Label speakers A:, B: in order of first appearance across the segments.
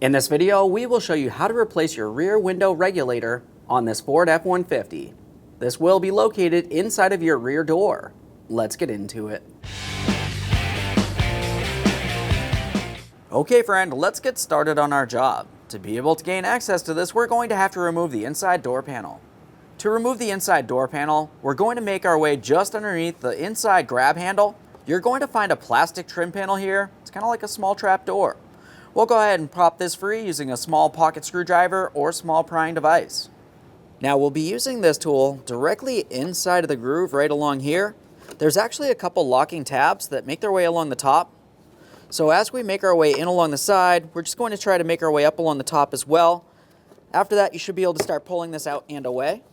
A: In this video, we will show you how to replace your rear window regulator on this Ford F-150. This will be located inside of your rear door. Let's get into it. Okay friend, let's get started on our job. To be able to gain access to this, we're going to have to remove the inside door panel. To remove the inside door panel, we're going to make our way just underneath the inside grab handle. You're going to find a plastic trim panel here. It's kind of like a small trap door. We'll go ahead and pop this free using a small pocket screwdriver or small prying device. Now we'll be using this tool directly inside of the groove right along here. There's actually a couple locking tabs that make their way along the top. So as we make our way in along the side, we're just going to try to make our way up along the top as well. After that, you should be able to start pulling this out and away.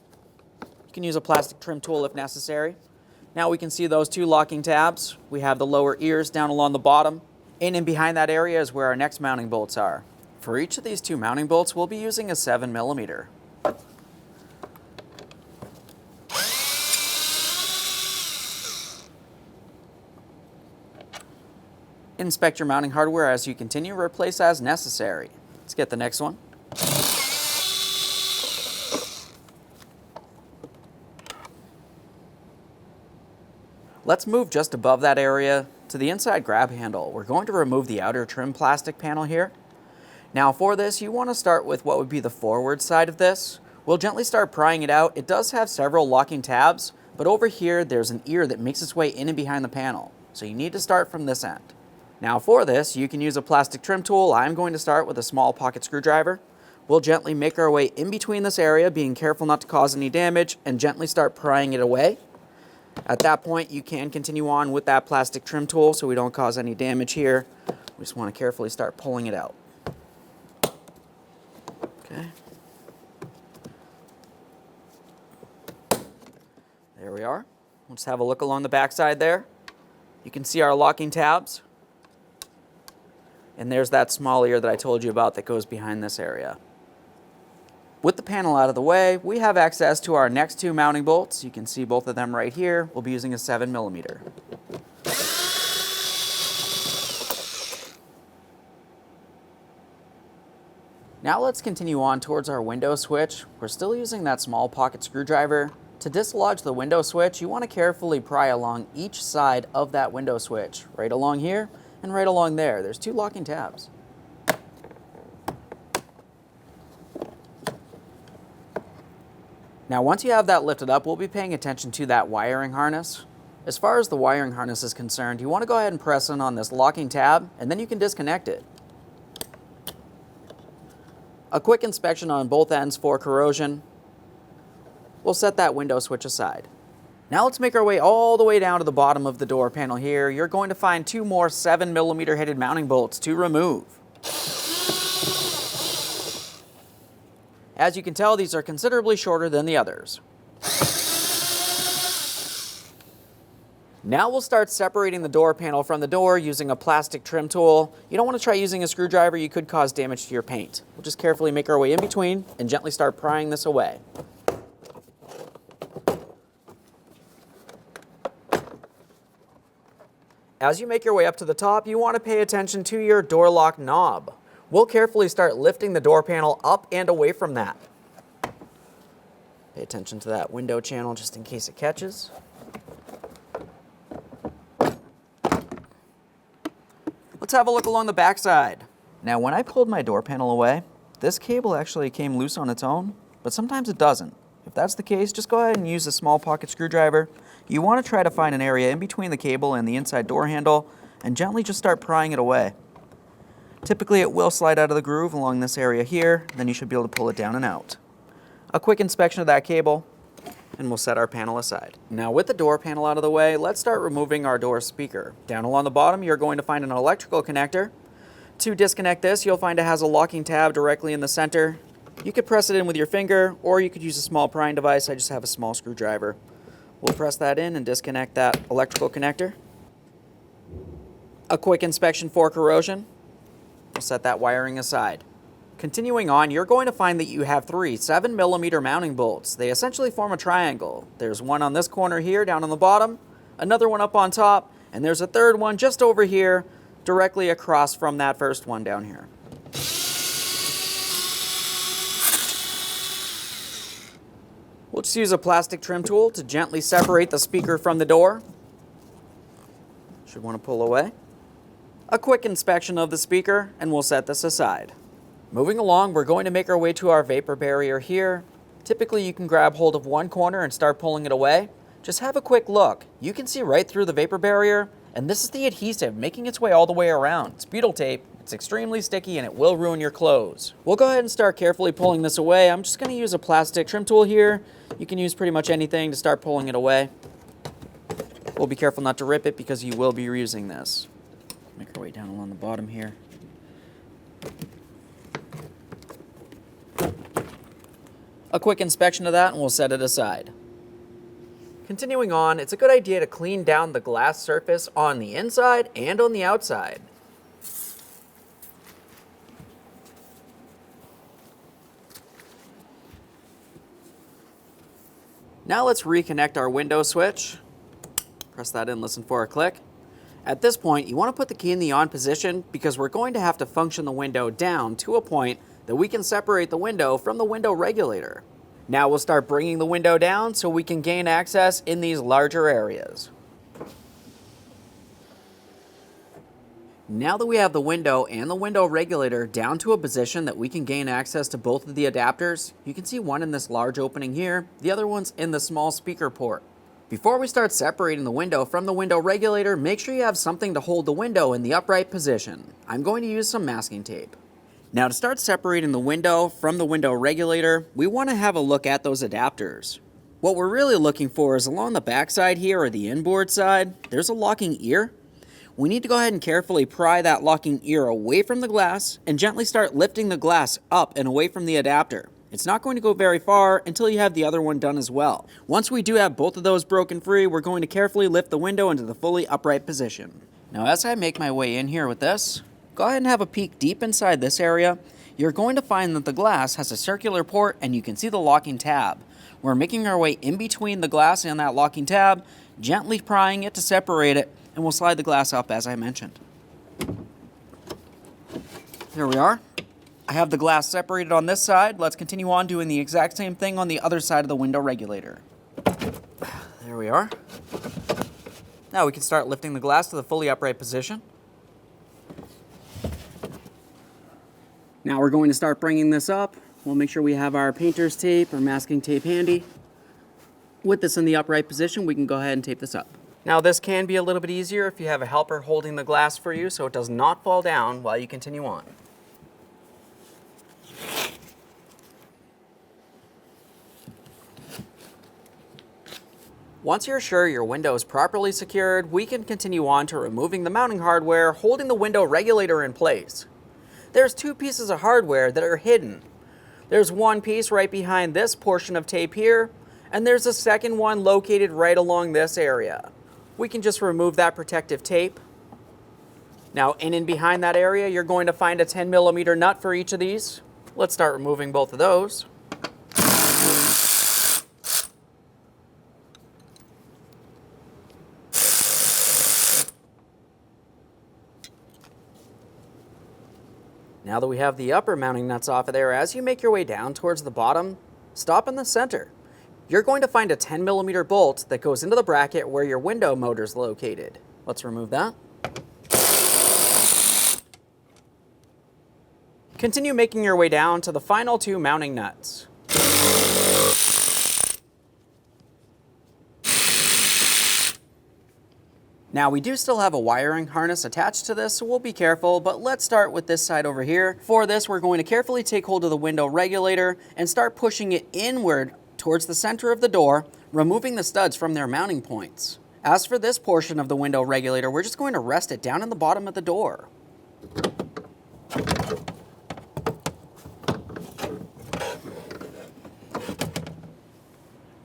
A: You can use a plastic trim tool if necessary. Now we can see those two locking tabs. We have the lower ears down along the bottom. And in behind that area is where our next mounting bolts are. For each of these two mounting bolts, we'll be using a 7mm. Inspect your mounting hardware as you continue, replace as necessary. Let's get the next one. Let's move just above that area to the inside grab handle. We're going to remove the outer trim plastic panel here. Now for this, you want to start with what would be the forward side of this. We'll gently start prying it out. It does have several locking tabs, but over here there's an ear that makes its way in and behind the panel. So you need to start from this end. Now for this, you can use a plastic trim tool. I'm going to start with a small pocket screwdriver. We'll gently make our way in between this area, being careful not to cause any damage, and gently start prying it away. At that point, you can continue on with that plastic trim tool so we don't cause any damage here. We just want to carefully start pulling it out. Okay. There we are. Let's have a look along the back side there. You can see our locking tabs. And there's that small ear that I told you about that goes behind this area. With the panel out of the way, we have access to our next two mounting bolts. You can see both of them right here. We'll be using a 7mm. Now let's continue on towards our window switch. We're still using that small pocket screwdriver. To dislodge the window switch, you want to carefully pry along each side of that window switch. Right along here and right along there. There's two locking tabs. Now once you have that lifted up, we'll be paying attention to that wiring harness. As far as the wiring harness is concerned, you want to go ahead and press in on this locking tab, and then you can disconnect it. A quick inspection on both ends for corrosion. We'll set that window switch aside. Now let's make our way all the way down to the bottom of the door panel here. You're going to find two more 7mm headed mounting bolts to remove. As you can tell, these are considerably shorter than the others. Now we'll start separating the door panel from the door using a plastic trim tool. You don't want to try using a screwdriver, you could cause damage to your paint. We'll just carefully make our way in between and gently start prying this away. As you make your way up to the top, you want to pay attention to your door lock knob. We'll carefully start lifting the door panel up and away from that. Pay attention to that window channel just in case it catches. Let's have a look along the back side. Now when I pulled my door panel away, this cable actually came loose on its own, but sometimes it doesn't. If that's the case, just go ahead and use a small pocket screwdriver. You want to try to find an area in between the cable and the inside door handle and gently just start prying it away. Typically it will slide out of the groove along this area here, then you should be able to pull it down and out. A quick inspection of that cable, and we'll set our panel aside. Now with the door panel out of the way, let's start removing our door speaker. Down along the bottom, you're going to find an electrical connector. To disconnect this, you'll find it has a locking tab directly in the center. You could press it in with your finger, or you could use a small prying device. I just have a small screwdriver. We'll press that in and disconnect that electrical connector. A quick inspection for corrosion. We'll set that wiring aside. Continuing on, you're going to find that you have three 7mm mounting bolts. They essentially form a triangle. There's one on this corner here down on the bottom, another one up on top, and there's a third one just over here directly across from that first one down here. We'll just use a plastic trim tool to gently separate the speaker from the door. Should want to pull away. A quick inspection of the speaker, and we'll set this aside. Moving along, we're going to make our way to our vapor barrier here. Typically, you can grab hold of one corner and start pulling it away. Just have a quick look. You can see right through the vapor barrier, and this is the adhesive making its way all the way around. It's butyl tape. It's extremely sticky and it will ruin your clothes. We'll go ahead and start carefully pulling this away. I'm just going to use a plastic trim tool here. You can use pretty much anything to start pulling it away. We'll be careful not to rip it because you will be reusing this. Make our way down along the bottom here. A quick inspection of that and we'll set it aside. Continuing on, it's a good idea to clean down the glass surface on the inside and on the outside. Now let's reconnect our window switch. Press that in, listen for a click. At this point, you want to put the key in the on position because we're going to have to function the window down to a point that we can separate the window from the window regulator. Now we'll start bringing the window down so we can gain access in these larger areas. Now that we have the window and the window regulator down to a position that we can gain access to both of the adapters, you can see one in this large opening here, the other one's in the small speaker port. Before we start separating the window from the window regulator, make sure you have something to hold the window in the upright position. I'm going to use some masking tape. Now to start separating the window from the window regulator, we want to have a look at those adapters. What we're really looking for is along the back side here or the inboard side, there's a locking ear. We need to go ahead and carefully pry that locking ear away from the glass and gently start lifting the glass up and away from the adapter. It's not going to go very far until you have the other one done as well. Once we do have both of those broken free, we're going to carefully lift the window into the fully upright position. Now as I make my way in here with this, go ahead and have a peek deep inside this area. You're going to find that the glass has a circular port and you can see the locking tab. We're making our way in between the glass and that locking tab, gently prying it to separate it, and we'll slide the glass up as I mentioned. There we are. I have the glass separated on this side. Let's continue on doing the exact same thing on the other side of the window regulator. There we are. Now we can start lifting the glass to the fully upright position. Now we're going to start bringing this up. We'll make sure we have our painter's tape or masking tape handy. With this in the upright position, we can go ahead and tape this up. Now this can be a little bit easier if you have a helper holding the glass for you so it does not fall down while you continue on. Once you're sure your window is properly secured, we can continue on to removing the mounting hardware holding the window regulator in place. There's two pieces of hardware that are hidden. There's one piece right behind this portion of tape here, and there's a second one located right along this area. We can just remove that protective tape. Now in and behind that area, you're going to find a 10mm nut for each of these. Let's start removing both of those. Now that we have the upper mounting nuts off of there, as you make your way down towards the bottom, stop in the center. You're going to find a 10mm bolt that goes into the bracket where your window motor is located. Let's remove that. Continue making your way down to the final two mounting nuts. Now we do still have a wiring harness attached to this, so we'll be careful, but let's start with this side over here. For this, we're going to carefully take hold of the window regulator and start pushing it inward towards the center of the door, removing the studs from their mounting points. As for this portion of the window regulator, we're just going to rest it down in the bottom of the door.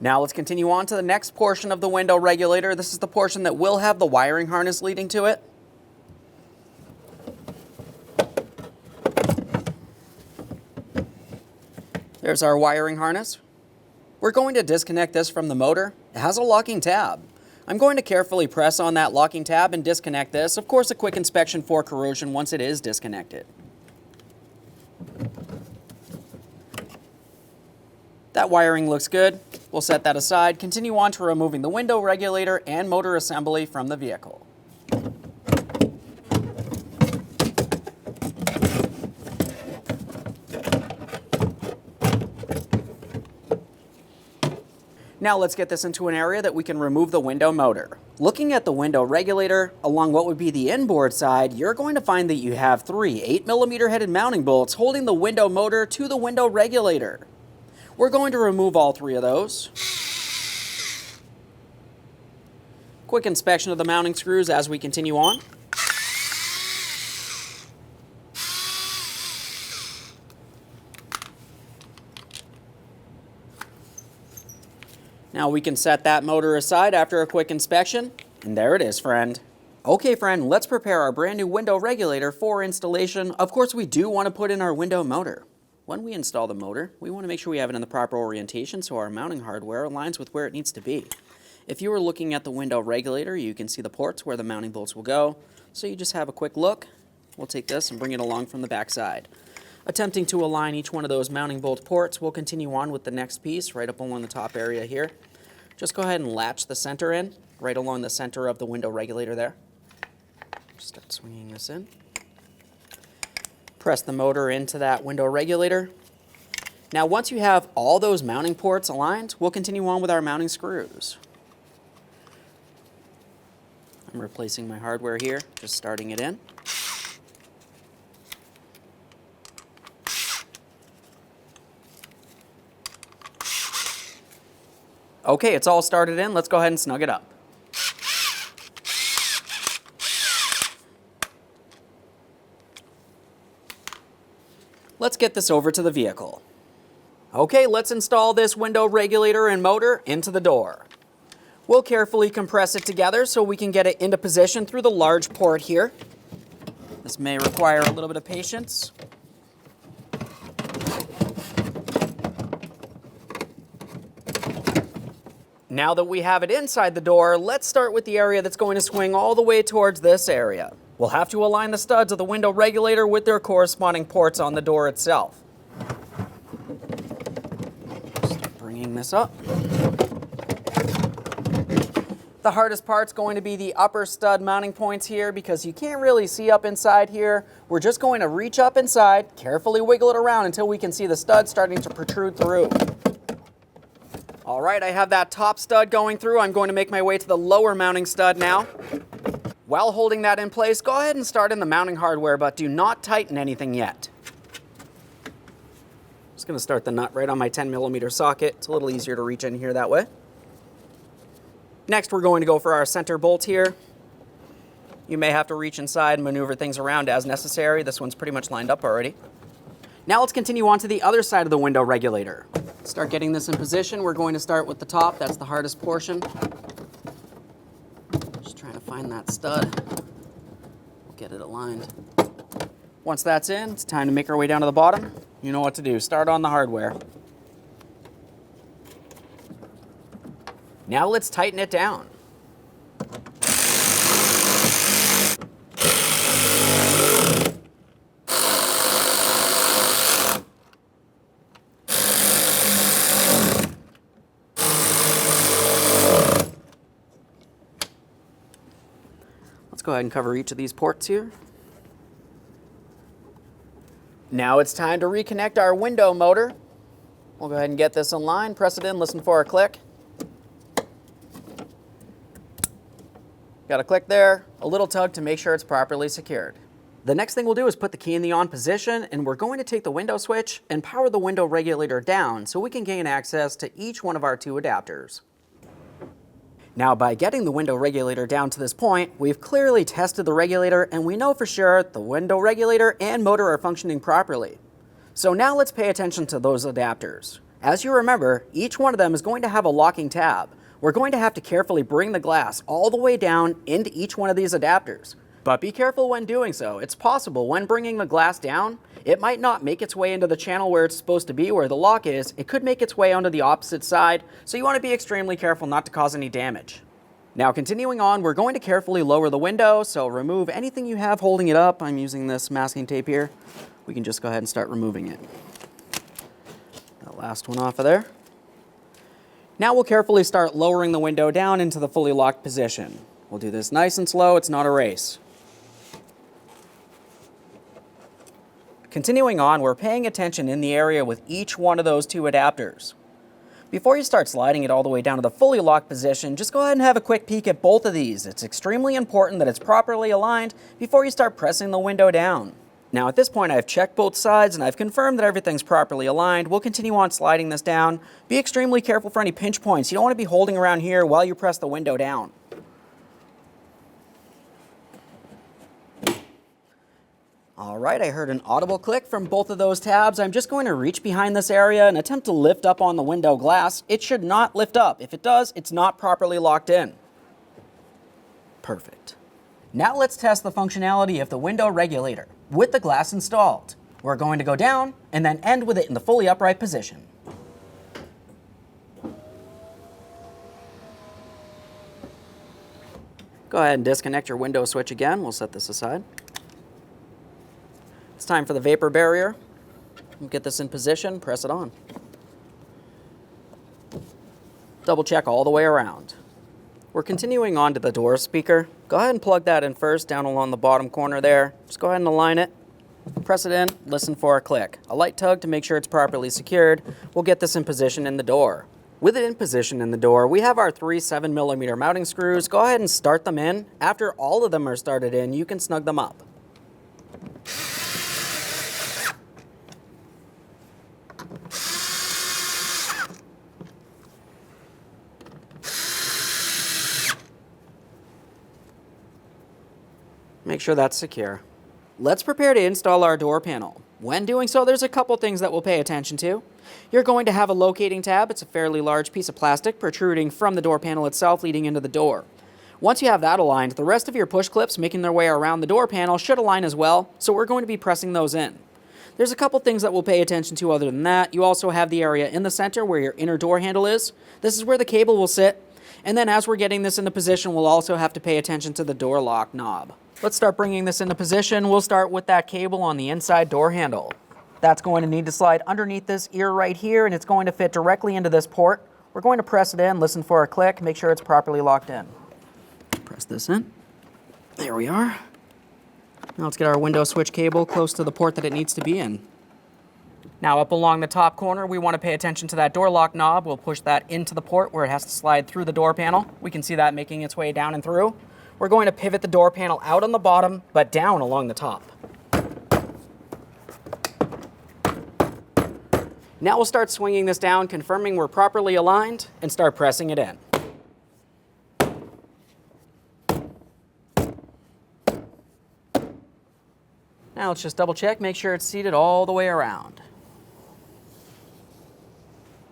A: Now let's continue on to the next portion of the window regulator. This is the portion that will have the wiring harness leading to it. There's our wiring harness. We're going to disconnect this from the motor. It has a locking tab. I'm going to carefully press on that locking tab and disconnect this. Of course, a quick inspection for corrosion once it is disconnected. That wiring looks good. We'll set that aside, continue on to removing the window regulator and motor assembly from the vehicle. Now let's get this into an area that we can remove the window motor. Looking at the window regulator, along what would be the inboard side, you're going to find that you have three 8mm headed mounting bolts holding the window motor to the window regulator. We're going to remove all three of those. Quick inspection of the mounting screws as we continue on. Now we can set that motor aside after a quick inspection, and there it is, friend. Okay, friend, let's prepare our brand new window regulator for installation. Of course, we do want to put in our window motor. When we install the motor, we want to make sure we have it in the proper orientation so our mounting hardware aligns with where it needs to be. If you were looking at the window regulator, you can see the ports where the mounting bolts will go. So you just have a quick look. We'll take this and bring it along from the back side. Attempting to align each one of those mounting bolt ports, we'll continue on with the next piece right up along the top area here. Just go ahead and latch the center in, right along the center of the window regulator there. Just start swinging this in. Press the motor into that window regulator. Now once you have all those mounting ports aligned, we'll continue on with our mounting screws. I'm replacing my hardware here, just starting it in. Okay, it's all started in. Let's go ahead and snug it up. Let's get this over to the vehicle. Okay, let's install this window regulator and motor into the door. We'll carefully compress it together so we can get it into position through the large port here. This may require a little bit of patience. Now that we have it inside the door, let's start with the area that's going to swing all the way towards this area. We'll have to align the studs of the window regulator with their corresponding ports on the door itself. Start bringing this up. The hardest part's going to be the upper stud mounting points here because you can't really see up inside here. We're just going to reach up inside, carefully wiggle it around until we can see the stud starting to protrude through. All right, I have that top stud going through. I'm going to make my way to the lower mounting stud now. While holding that in place, go ahead and start in the mounting hardware, but do not tighten anything yet. Just going to start the nut right on my 10mm socket. It's a little easier to reach in here that way. Next, we're going to go for our center bolt here. You may have to reach inside and maneuver things around as necessary. This one's pretty much lined up already. Now let's continue on to the other side of the window regulator. Start getting this in position. We're going to start with the top. That's the hardest portion. Just trying to find that stud. We'll get it aligned. Once that's in, it's time to make our way down to the bottom. You know what to do. Start on the hardware. Now let's tighten it down. Let's go ahead and cover each of these ports here. Now it's time to reconnect our window motor. We'll go ahead and get this in line, press it in, listen for a click. Got a click there, a little tug to make sure it's properly secured. The next thing we'll do is put the key in the on position, and we're going to take the window switch and power the window regulator down so we can gain access to each one of our two adapters. Now, by getting the window regulator down to this point, we've clearly tested the regulator and we know for sure the window regulator and motor are functioning properly. So now let's pay attention to those adapters. As you remember, each one of them is going to have a locking tab. We're going to have to carefully bring the glass all the way down into each one of these adapters. But be careful when doing so. It's possible when bringing the glass down, it might not make its way into the channel where it's supposed to be, where the lock is. It could make its way onto the opposite side, so you want to be extremely careful not to cause any damage. Now continuing on, we're going to carefully lower the window, so remove anything you have holding it up. I'm using this masking tape here. We can just go ahead and start removing it. That last one off of there. Now we'll carefully start lowering the window down into the fully locked position. We'll do this nice and slow, it's not a race. Continuing on, we're paying attention in the area with each one of those two adapters. Before you start sliding it all the way down to the fully locked position, just go ahead and have a quick peek at both of these. It's extremely important that it's properly aligned before you start pressing the window down. Now at this point I've checked both sides and I've confirmed that everything's properly aligned. We'll continue on sliding this down. Be extremely careful for any pinch points. You don't want to be holding around here while you press the window down. Alright, I heard an audible click from both of those tabs. I'm just going to reach behind this area and attempt to lift up on the window glass. It should not lift up. If it does, it's not properly locked in. Perfect. Now let's test the functionality of the window regulator with the glass installed. We're going to go down and then end with it in the fully upright position. Go ahead and disconnect your window switch again. We'll set this aside. It's time for the vapor barrier. We'll get this in position, press it on. Double check all the way around. We're continuing on to the door speaker. Go ahead and plug that in first, down along the bottom corner there. Just go ahead and align it. Press it in, listen for a click. A light tug to make sure it's properly secured. We'll get this in position in the door. With it in position in the door, we have our 3 7mm mounting screws. Go ahead and start them in. After all of them are started in, you can snug them up. Make sure that's secure. Let's prepare to install our door panel. When doing so, there's a couple things that we'll pay attention to. You're going to have a locating tab. It's a fairly large piece of plastic protruding from the door panel itself leading into the door. Once you have that aligned, the rest of your push clips making their way around the door panel should align as well, so we're going to be pressing those in. There's a couple things that we'll pay attention to other than that. You also have the area in the center where your inner door handle is. This is where the cable will sit. And then as we're getting this into position, we'll also have to pay attention to the door lock knob. Let's start bringing this into position. We'll start with that cable on the inside door handle. That's going to need to slide underneath this ear right here, and it's going to fit directly into this port. We're going to press it in, listen for a click, make sure it's properly locked in. Press this in. There we are. Now let's get our window switch cable close to the port that it needs to be in. Now up along the top corner, we want to pay attention to that door lock knob. We'll push that into the port where it has to slide through the door panel. We can see that making its way down and through. We're going to pivot the door panel out on the bottom, but down along the top. Now we'll start swinging this down, confirming we're properly aligned, and start pressing it in. Now let's just double check, make sure it's seated all the way around.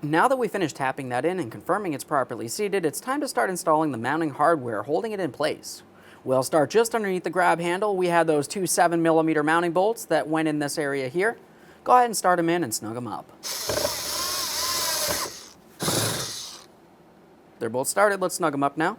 A: Now that we finished tapping that in and confirming it's properly seated, it's time to start installing the mounting hardware holding it in place. We'll start just underneath the grab handle. We had those 2 7mm mounting bolts that went in this area here. Go ahead and start them in and snug them up. They're both started, let's snug them up now.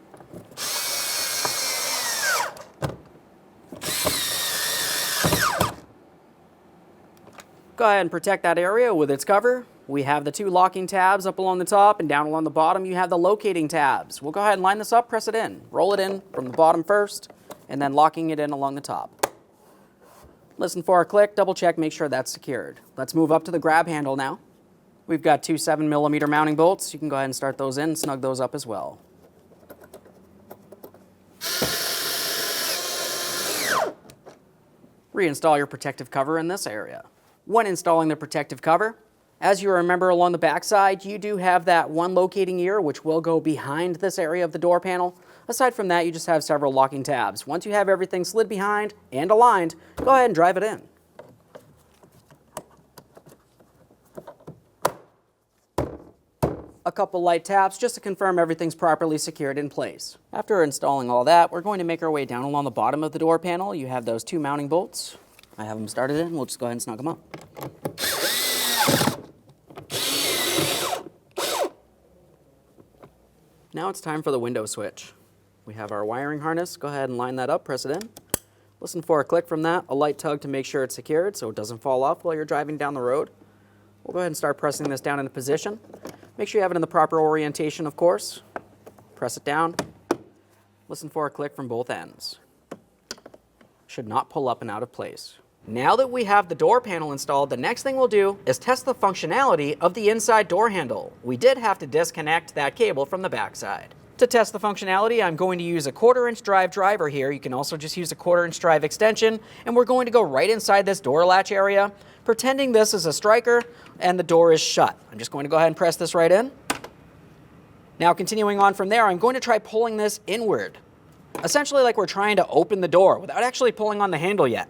A: Go ahead and protect that area with its cover. We have the 2 locking tabs up along the top, and down along the bottom you have the locating tabs. We'll go ahead and line this up, press it in. Roll it in from the bottom first, and then locking it in along the top. Listen for a click, double check, make sure that's secured. Let's move up to the grab handle now. We've got 2 7mm mounting bolts. You can go ahead and start those in, snug those up as well. Reinstall your protective cover in this area. When installing the protective cover, as you remember along the back side, you do have that 1 locating ear which will go behind this area of the door panel. Aside from that, you just have several locking tabs. Once you have everything slid behind and aligned, go ahead and drive it in. A couple light taps just to confirm everything's properly secured in place. After installing all that, we're going to make our way down along the bottom of the door panel. You have those 2 mounting bolts. I have them started in. We'll just go ahead and snug them up. Now it's time for the window switch. We have our wiring harness. Go ahead and line that up, press it in. Listen for a click from that, a light tug to make sure it's secured so it doesn't fall off while you're driving down the road. We'll go ahead and start pressing this down into position. Make sure you have it in the proper orientation, of course. Press it down. Listen for a click from both ends. Should not pull up and out of place. Now that we have the door panel installed, the next thing we'll do is test the functionality of the inside door handle. We did have to disconnect that cable from the backside. To test the functionality, I'm going to use a 1/4-inch driver here. You can also just use a 1/4-inch drive extension, and we're going to go right inside this door latch area, pretending this is a striker and the door is shut. I'm just going to go ahead and press this right in. Now, continuing on from there, I'm going to try pulling this inward, essentially like we're trying to open the door without actually pulling on the handle yet.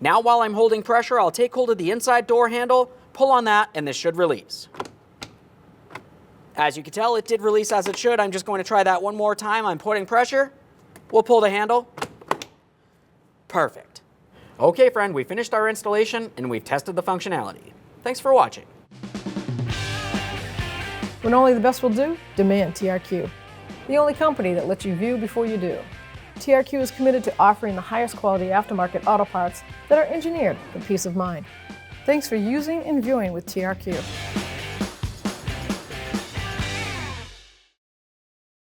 A: Now, while I'm holding pressure, I'll take hold of the inside door handle, pull on that, and this should release. As you can tell, it did release as it should. I'm just going to try that one more time. I'm putting pressure. We'll pull the handle. Perfect. Okay, friend, we finished our installation and we've tested the functionality. Thanks for watching.
B: When only the best will do, demand TRQ. The only company that lets you view before you do. TRQ is committed to offering the highest quality aftermarket auto parts that are engineered for peace of mind. Thanks for using and viewing with TRQ.